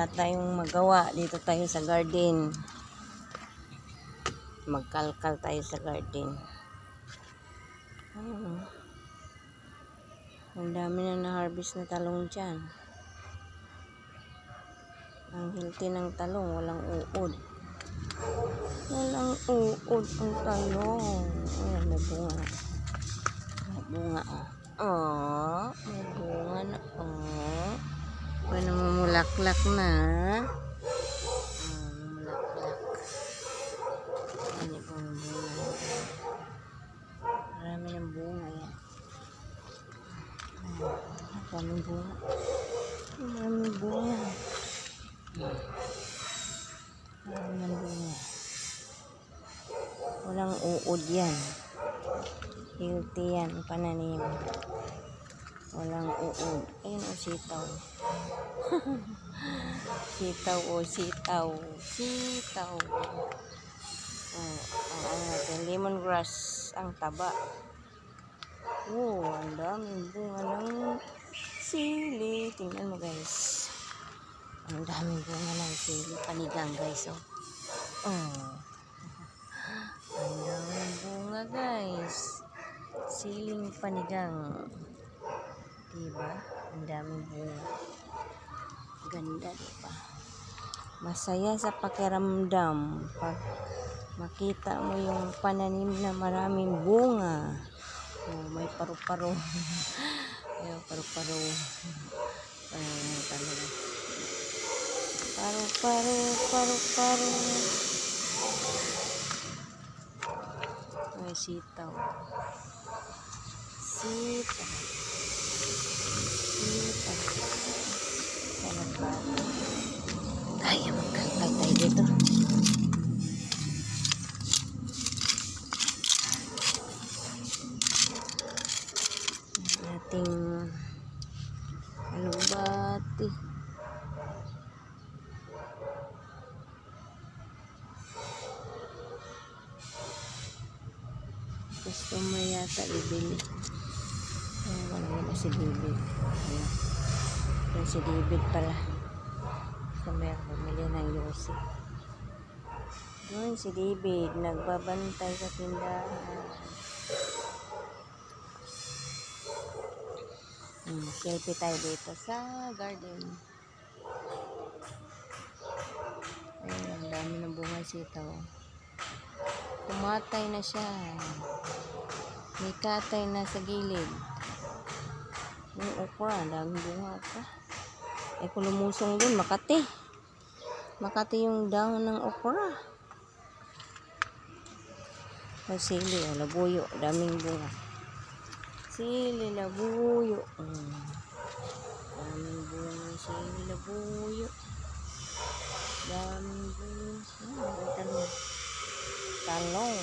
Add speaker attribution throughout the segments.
Speaker 1: wala tayong magawa. Dito tayo sa garden. Magkalkal tayo sa garden. Ang dami na na-harvest na talong dyan. Ang healthy ng talong, walang uod. Walang uod ang talong. Ayan, may bunga. May bunga, oh. May bunga na, oh. May namumulaklak na. Namumulaklak. Ano po ang bunga? Marami ng bunga yan. Maraming bunga. Maraming bunga. Maraming bunga. Walang uod yan. Healthy yan, pananim. Walang uod. Ayun o, sitaw. Sitaw o, sitaw. Sitaw. Ang ating lemongrass. Ang taba. Ang daming bunga ng sili. Tingnan mo guys. Ang daming bunga ng sili. Panigang guys. Ang daming bunga guys. Siling panigang. Diba? Ang daming bunga. Ganda diba? Masaya sa pakiramdam pag makita mo yung pananim na maraming bunga. May paru-paro. Ayan, paru-paro. Talaga. Paru-paro, paru-paro. May sitaw. Sitaw. Sitaw. Talaga. Ay, magkalkal tayo dito. Ating alubati. Gusto mo yata ibili. Wala na si David. Ayan si David pala. So may bumili ng yosi. Doon si David nagbabantay sa tindahan. Selfie tayo dito sa garden. Ayun, ang dami ng bunga sitaw. Kumatay na siya. May katay na sa gilid. Yung okra, ang daming bunga okra. Ay kung lumusong dun, Makati. Makati yung dahon ng okra. O sili, labuyo, daming bunga. Sili, labuyo. Daming bunga, sili, labuyo. Daming bunga. Talong. Talong.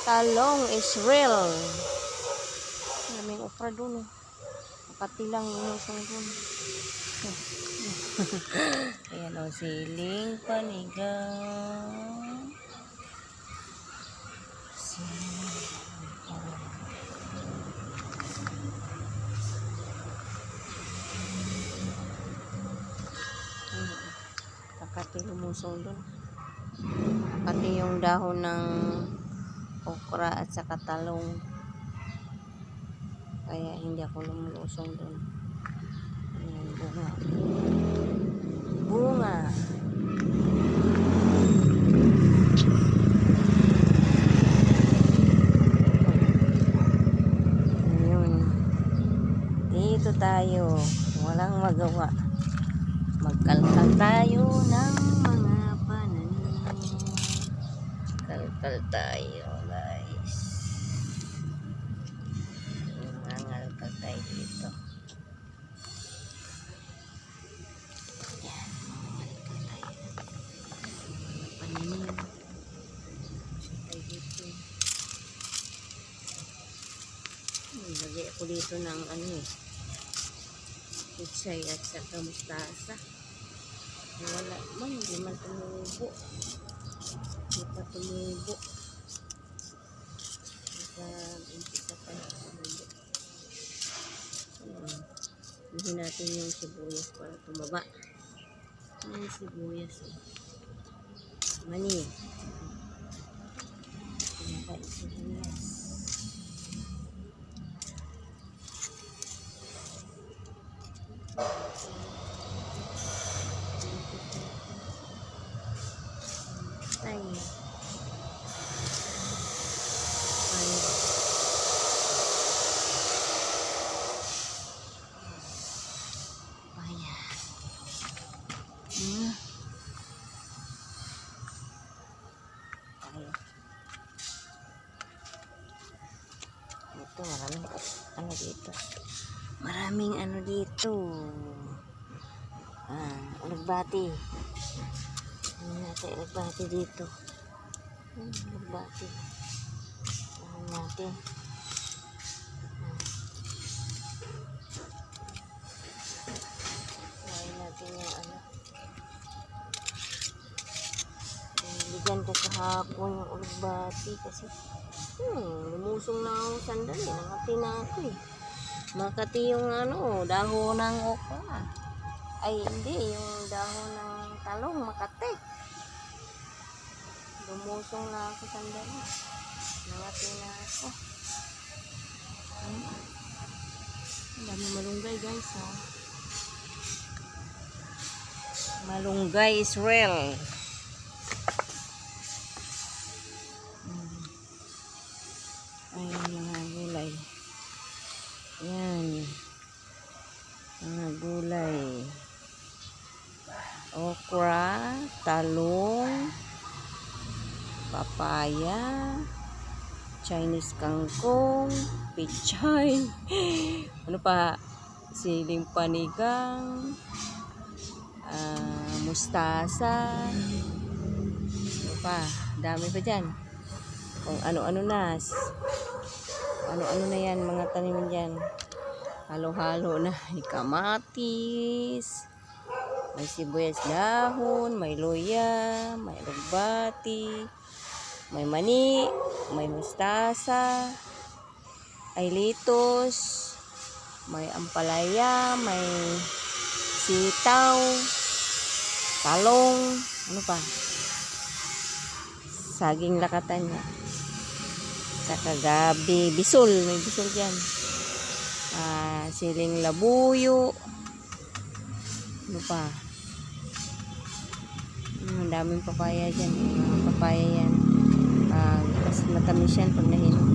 Speaker 1: Talong is real. Daming okra dun. Makati lang yung usong dun. Ayan o, siling panigang. Makati lumusong dun. Makati yung dahon ng okra at saka talong. Kaya hindi ako lumulusong dun. Ayan, bunga. Bunga. Ayun. Dito tayo. Walang magawa. Magkalkal tayo ng mga pananim. Kalkal tayo guys. Mangalkal tayo dito. Yan, mangalkal tayo. Pananim. Tayo dito. Lagay ako dito ng pitsay at saka mustasa. Wala man, hindi man tumubo. Hindi pa tumubo. Umpisa pa na tumubo. Hindi natin yung sibuyas para tumaba. Ay, sibuyas. Mani. Pinakain sibuyas. Ay. Ay. Ayan. Hmm. Ay. Ito, maraming ano dito. Maraming ano dito. Alagbati. Ano natin alagbati dito. Alagbati. Ano natin. Kuhain natin yung ano. Bigyan ko kahapon yung alagbati kasi lumusong na ako sandali. Nakati na ako eh. Makati yung ano, dahon ng okra. Ay hindi, yung dahon ng talong, makati. Lumusong na ako sandali. Nakati na ako. Ang dami malunggay guys ha. Malunggay Israel. Ayan mga gulay. Yan. Mga gulay. Okra, talong, papaya, Chinese kangkong, pichay, ano pa, siling panigang, mustasa, ano pa, dami pa dyan. Kung ano-ano na, ano-ano na yan, mga tanim dyan. Halo-halo na, may kamatis, may sibuyas dahon, may luya, may alagbati, may mani, may mustasa, ay litos, may ampalaya, may sitaw, talong, ano pa, saging lakatan niya, saka gabi, bisul, may bisul dyan, siling labuyo, ano pa, ang daming papaya dyan, mga papaya yan, mas matamis yan pag nahinog.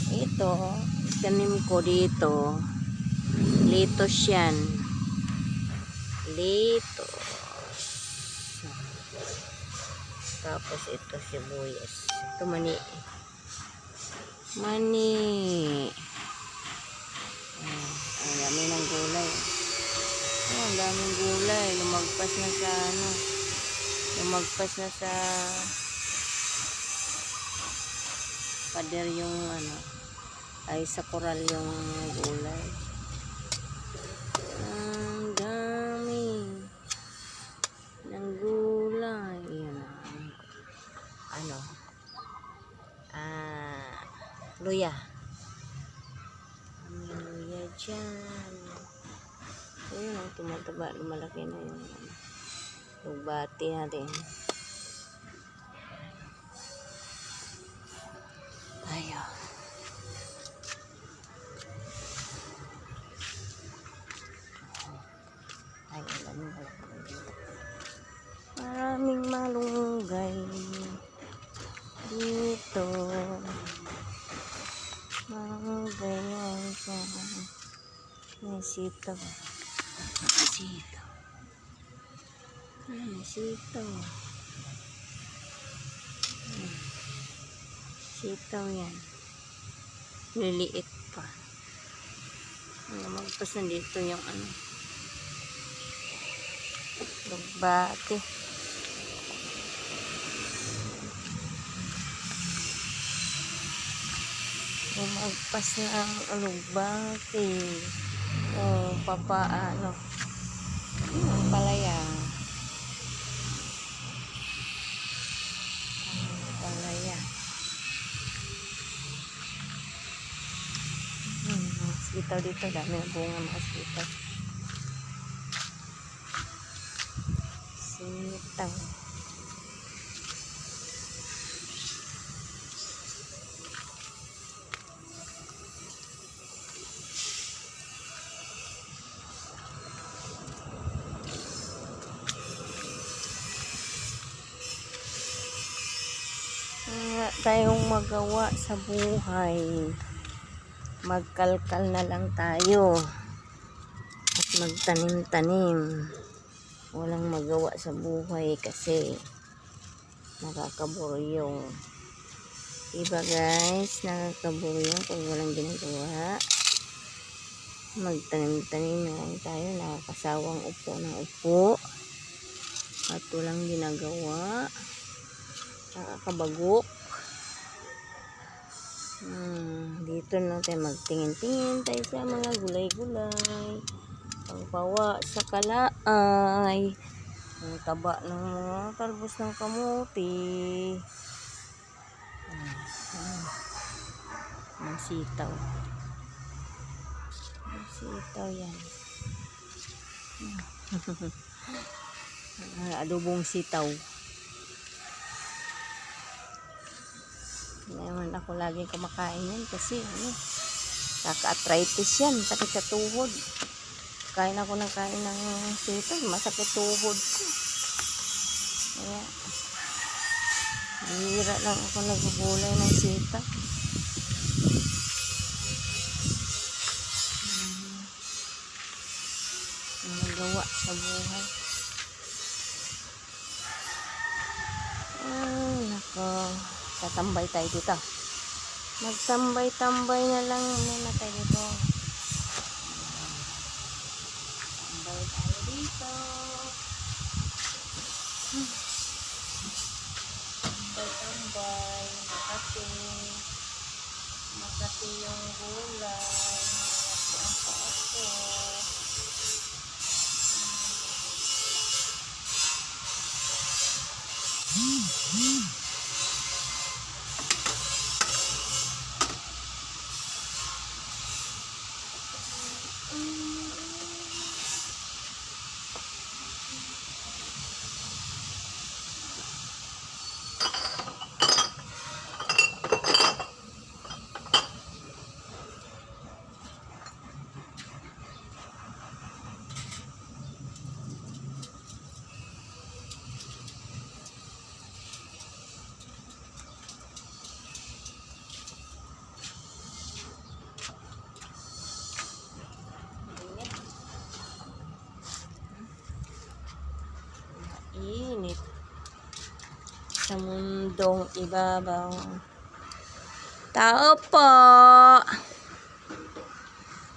Speaker 1: Ito, tanim ko dito, litos yan, litos, tapos ito sibuyas, ito mani, ang dami ng gulay. Ang daming gulay, lumagpas na sa ano, lumagpas na sa pader yung ano, ay sa koral yung gulay. Ang dami ng gulay. Yan ano, luya. May luya dyan. Ayun, tumataba, lumalaki na yung lugbati natin. Ayo. Ay, maraming malunggay dito. Malunggay yan dyan. May sitaw. Sitaw. May sitaw. Sitaw yan. Liliit pa. Magpas na dito yung ano. Lugbati. Magpas na ang lugbati. Ano. Ang palaya. sitaw dito. Dami ng bunga mga sitaw. Sitaw. Wala tayong magawa sa buhay. Magkalkal na lang tayo at magtanim-tanim. Walang magawa sa buhay kasi nakakaburyong. Diba guys, nakakaburyong pag walang ginagawa. Magtanim-tanim na lang tayo, nakakasawang upo ng upo at walang ginagawa. Nakakabagok. Dito lang tayo magtingin-tingin tayo sa mga gulay-gulay, pangpawa sa kalaay, ang taba ng mga talbos ng kamuti, ng sitaw. Ang sitaw yan. Adobong sitaw. Ngayon ako laging kumakain yan kasi kaka-arthritis yan, sakit sa tuhod. Kain ako ng kain ng sitaw, masakit tuhod ko. Kaya hira lang ako nagbubulay ng sitaw. Nagawa sa buhay. Ay nako, tatambay tayo dito. Magtambay-tambay na lang muna tayo dito. Tambay tayo dito. Tambay-tambay. Makati yung gulay. Makati ang paako. Init sa mundong ibabaw. Tao po!